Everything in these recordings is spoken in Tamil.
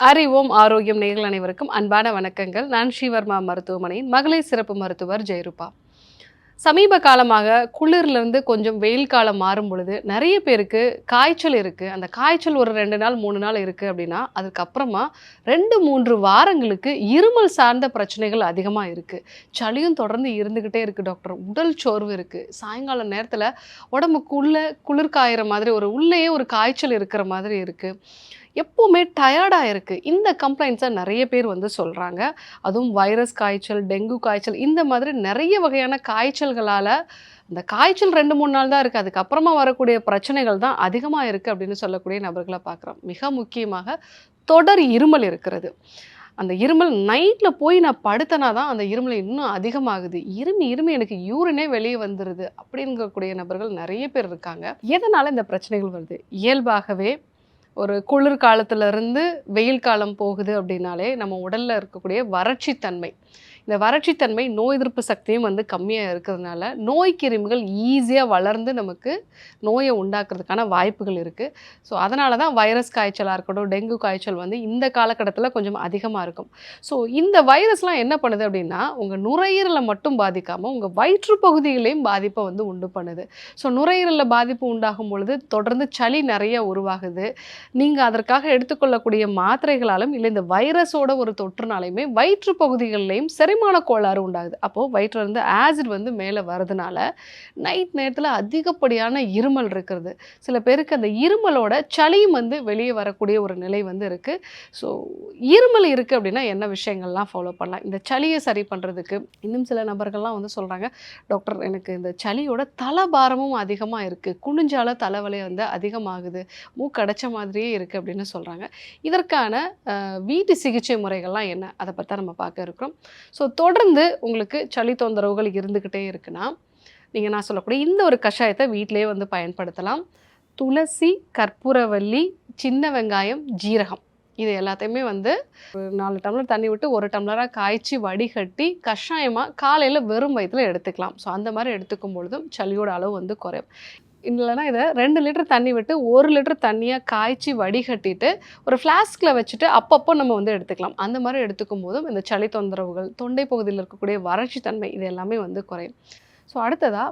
அறிவோம் ஆரோக்கியம் நேயர்கள் அனைவருக்கும் அன்பான வணக்கங்கள். நான் ஸ்ரீவர்மா மருத்துவமனையின் மகளிர் சிறப்பு மருத்துவர் ஜெயரூபா. சமீப காலமாக குளிர்லேருந்து கொஞ்சம் வெயில் காலம் மாறும் பொழுது நிறைய பேருக்கு காய்ச்சல் இருக்குது. அந்த காய்ச்சல் ஒரு 2 நாள் 3 நாள் இருக்குது அப்படின்னா அதுக்கப்புறமா 2-3 வாரங்களுக்கு இருமல் சார்ந்த பிரச்சனைகள் அதிகமாக இருக்குது. சளியும் தொடர்ந்து இருந்துக்கிட்டே இருக்குது டாக்டர். உடல் சோர்வு இருக்குது. சாயங்கால நேரத்தில் உடம்புக்குள்ளே குளிர் காயிற மாதிரி உள்ளேயே ஒரு காய்ச்சல் இருக்கிற மாதிரி இருக்குது. எப்பவுமே டயர்டாக இருக்குது. இந்த கம்ப்ளைண்ட்ஸை நிறைய பேர் சொல்கிறாங்க. அதுவும் வைரஸ் காய்ச்சல், டெங்கு காய்ச்சல் இந்த மாதிரி நிறைய வகையான காய்ச்சல்களால் அந்த காய்ச்சல் 2-3 நாள் தான் இருக்குது. அதுக்கப்புறமா வரக்கூடிய பிரச்சனைகள் தான் அதிகமாக இருக்குது அப்படின்னு சொல்லக்கூடிய நபர்களை பார்க்குறோம். மிக முக்கியமாக தொடர் இருமல் இருக்கிறது. அந்த இருமல் நைட்டில் போய் நான் படுத்தனா தான் அந்த இருமல் இன்னும் அதிகமாகுது. இருமி இருமி எனக்கு யூரினே வெளியே வந்துடுது அப்படிங்கக்கூடிய நபர்கள் நிறைய பேர் இருக்காங்க. எதனால் இந்த பிரச்சனைகள் வருது? இயல்பாகவே ஒரு குளிர் காலத்திலிருந்து வெயில் காலம் போகுது அப்படின்னாலே நம்ம உடலில் இருக்கக்கூடிய வறட்சித்தன்மை, இந்த வறட்சித்தன்மை நோய் எதிர்ப்பு சக்தியும் கம்மியாக இருக்கிறதுனால நோய் கிருமிகள் ஈஸியாக வளர்ந்து நமக்கு நோயை உண்டாக்குறதுக்கான வாய்ப்புகள் இருக்குது. ஸோ அதனால தான் வைரஸ் காய்ச்சலாக இருக்கட்டும், டெங்கு காய்ச்சல் இந்த காலகட்டத்தில் கொஞ்சம் அதிகமாக இருக்கும். ஸோ இந்த வைரஸ்லாம் என்ன பண்ணுது அப்படின்னா உங்கள் நுரையீரலை மட்டும் பாதிக்காமல் உங்கள் வயிற்று பகுதியிலையும் பாதிப்பை உண்டு பண்ணுது. ஸோ நுரையீரலில் பாதிப்பு உண்டாகும் பொழுது தொடர்ந்து சளி நிறைய உருவாகுது. நீங்கள் அதற்காக எடுத்துக்கொள்ளக்கூடிய மாத்திரைகளாலும் இல்லை இந்த வைரஸோட ஒரு தொற்றுனாலையுமே வயிற்று பகுதிகளிலையும் செரிமான கோளாறு உண்டாகுது. அப்போது வயிற்றிலிருந்து ஆசிட் மேலே வரதுனால நைட் நேரத்தில் அதிகப்படியான இருமல் இருக்கிறது. சில பேருக்கு அந்த இருமலோட சளியும் வெளியே வரக்கூடிய ஒரு நிலை இருக்குது. ஸோ இருமல் இருக்குது அப்படின்னா என்ன விஷயங்கள்லாம் ஃபாலோ பண்ணலாம்? இந்த சளியை சரி பண்ணுறதுக்கு இன்னும் சில நபர்கள்லாம் சொல்கிறாங்க, டாக்டர் எனக்கு இந்த சளியோட தலைபாரமும் அதிகமாக இருக்குது, குனிஞ்சால தலைவலி அதிகமாகுது, மூக்கடைச்ச மாதிரியே இருக்குது அப்படின்னு சொல்கிறாங்க. இதற்கான வீட்டு சிகிச்சை முறைகள்லாம் என்ன? அதை பற்றி நம்ம பார்க்க இருக்கிறோம். ஸோ தொடர்ந்து உங்களுக்கு சளி தொந்தரவுகள் இருந்துக்கிட்டே இருக்குன்னா நீங்கள் நான் சொல்லக்கூடிய இந்த ஒரு கஷாயத்தை வீட்டிலேயே பயன்படுத்தலாம். துளசி, கற்பூரவல்லி, சின்ன வெங்காயம், ஜீரகம் இது எல்லாத்தையுமே ஒரு 4 டம்ளர் தண்ணி விட்டு 1 டம்ளராக காய்ச்சி வடிகட்டி கஷாயமாக காலையில் வெறும் வயிற்றில் எடுத்துக்கலாம். ஸோ அந்த மாதிரி எடுத்துக்கும் பொழுதும் சளியோட அளவு குறையும். இல்லைனா இதை 2 லிட்டர் தண்ணி விட்டு 1 லிட்டர் தண்ணியாக காய்ச்சி வடிகட்டிட்டு ஒரு ஃப்ளாஸ்கில் வச்சுட்டு அப்பப்போ நம்ம எடுத்துக்கலாம். அந்த மாதிரி எடுத்துக்கும் போதும் இந்த சளி தொந்தரவுகள், தொண்டை பகுதியில் இருக்கக்கூடிய வறட்சி தன்மை இது எல்லாமே குறையும். ஸோ அடுத்ததாக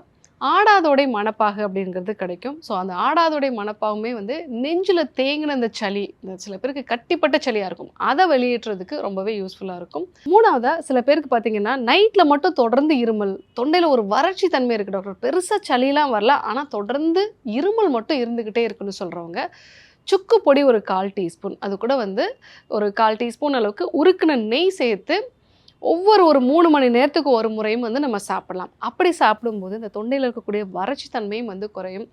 ஆடாதோடை மணப்பாகு அப்படிங்கிறது கிடைக்கும். ஸோ அந்த ஆடாதோடை மணப்பாகுமே நெஞ்சில் தேங்கின இந்த சளி, இந்த சில பேருக்கு கட்டிப்பட்ட சளியாக இருக்கும், அதை வெளியேற்றுறதுக்கு ரொம்பவே யூஸ்ஃபுல்லாக இருக்கும். மூணாவதாக சில பேருக்கு பார்த்தீங்கன்னா நைட்டில் மட்டும் தொடர்ந்து இருமல், தொண்டையில் ஒரு வறட்சி தன்மை இருக்குது டாக்டர், பெருசாக சளிலாம் வரல ஆனால் தொடர்ந்து இருமல் மட்டும் இருந்துக்கிட்டே இருக்குன்னு சொல்கிறவங்க சுக்கு பொடி ஒரு 1/4 டீஸ்பூன், அது கூட ஒரு 1/4 டீஸ்பூன் அளவுக்கு உருக்குன நெய் சேர்த்து ஒவ்வொரு 3 மணி நேரத்துக்கு ஒரு முறையும் நம்ம சாப்பிடலாம். அப்படி சாப்பிடும்போது இந்த தொண்டையில் இருக்கக்கூடிய வறட்சி தன்மையும் குறையும்,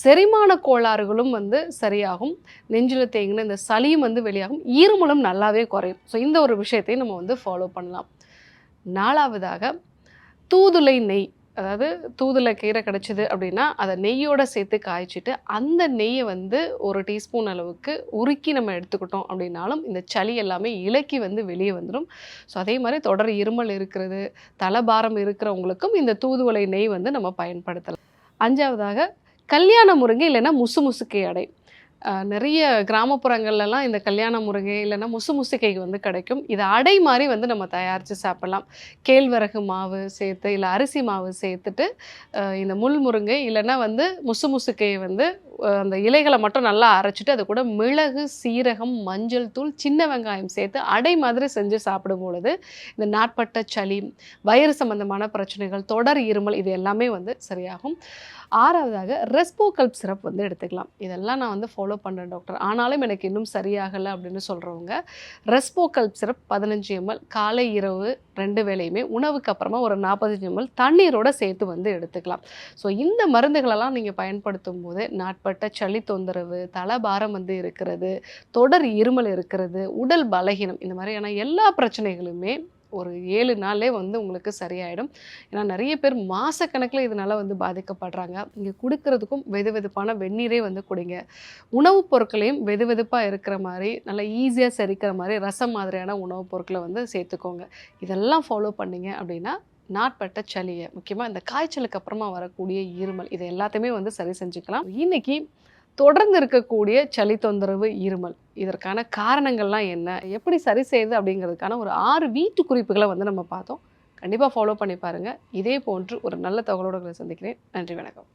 செரிமான கோளாறுகளும் சரியாகும், நெஞ்சில் தேங்கின இந்த சளியும் வெளியாகும், இருமலும் நல்லாவே குறையும். ஸோ இந்த ஒரு விஷயத்தையும் நம்ம ஃபாலோ பண்ணலாம். 4வதாக தூதுளை நெய், அதாவது தூதுளை கீரை கிடச்சிது அப்படின்னா அதை நெய்யோடு சேர்த்து காய்ச்சிட்டு அந்த நெய்யை 1 டீஸ்பூன் அளவுக்கு உருக்கி நம்ம எடுத்துக்கிட்டோம் அப்படின்னாலும் இந்த சளி எல்லாமே இலக்கி வெளியே வந்துடும். ஸோ அதே மாதிரி தொடர் இருமல் இருக்கிறது, தலைபாரம் இருக்கிறவங்களுக்கும் இந்த தூதுவளை நெய் நம்ம பயன்படுத்தலாம். 5வதாக கல்யாண முருங்கை இல்லைன்னா முசுமுசுக்கை அடை. நிறைய கிராமப்புறங்கள்லாம் இந்த கல்யாண முருங்கை இல்லைன்னா முசுமுசுக்கை கிடைக்கும். இதை அடை மாதிரி நம்ம தயாரித்து சாப்பிட்லாம். கேழ்வரகு மாவு சேர்த்து இல்லை அரிசி மாவு சேர்த்துட்டு இந்த முள் முருங்கை இல்லைன்னா முசுமுசுக்கையை அந்த இலைகளை மட்டும் நல்லா அரைச்சிட்டு அது கூட மிளகு, சீரகம், மஞ்சள் தூள், சின்ன வெங்காயம் சேர்த்து அடை மாதிரி செஞ்சு சாப்பிடும் பொழுது இந்த நாட்பட்ட சளி, வயிறு சம்பந்தமான பிரச்சனைகள், தொடர் இருமல் இது எல்லாமே சரியாகும். 6வதாக ரெஸ்போகல்ப் சிரப் எடுத்துக்கலாம். இதெல்லாம் நான் ஃபாலோ பண்ணுறேன் டாக்டர், ஆனாலும் எனக்கு இன்னும் சரியாகலை அப்படின்னு சொல்கிறவங்க ரெஸ்போகல்ப் சிரப் 15 ml காலை இரவு 2 வேளையுமே உணவுக்கு அப்புறமா ஒரு 45 ml தண்ணீரோட சேர்த்து எடுத்துக்கலாம். ஸோ இந்த மருந்துகளெல்லாம் நீங்கள் பயன்படுத்தும் போது நாட்பட்ட சளி தொந்தரவு, தலைபாரம் இருக்கிறது, தொடர் இருமல் இருக்கிறது, உடல் பலகீனம் இந்த மாதிரியான எல்லா பிரச்சனைகளுமே ஒரு 7 நாள்லே உங்களுக்கு சரியாயிடும். ஏன்னா நிறைய பேர் மாதக்கணக்கில் இதனால் பாதிக்கப்படுறாங்க. இங்கே கொடுக்கறதுக்கும் வெது வெதுப்பான வெந்நீரே குடிங்க. உணவுப் பொருட்களையும் வெது வெதுப்பாக இருக்கிற மாதிரி நல்லா ஈஸியாக செரிக்கிற மாதிரி ரசம் மாதிரியான உணவுப் பொருட்களை சேர்த்துக்கோங்க. இதெல்லாம் ஃபாலோ பண்ணிங்க அப்படின்னா நாட்பட்ட சளியை, முக்கியமாக இந்த காய்ச்சலுக்கு அப்புறமா வரக்கூடிய இருமல் இது எல்லாத்தையுமே சரி செஞ்சுக்கலாம். இன்னைக்கு தொடர்ந்து இருக்கக்கூடிய சளி தொந்தரவு, இருமல் இதற்கான காரணங்கள்லாம் என்ன? எப்படி சரி செய்யுது? அப்படிங்கிறதுக்கான ஒரு 6 வீட்டு குறிப்புகள வந்து நம்ம பார்த்தோம். கண்டிப்பா ஃபாலோ பண்ணி பாருங்க. இதே போன்று ஒரு நல்ல தகவலோட உங்களை சந்திக்கிறேன். நன்றி, வணக்கம்.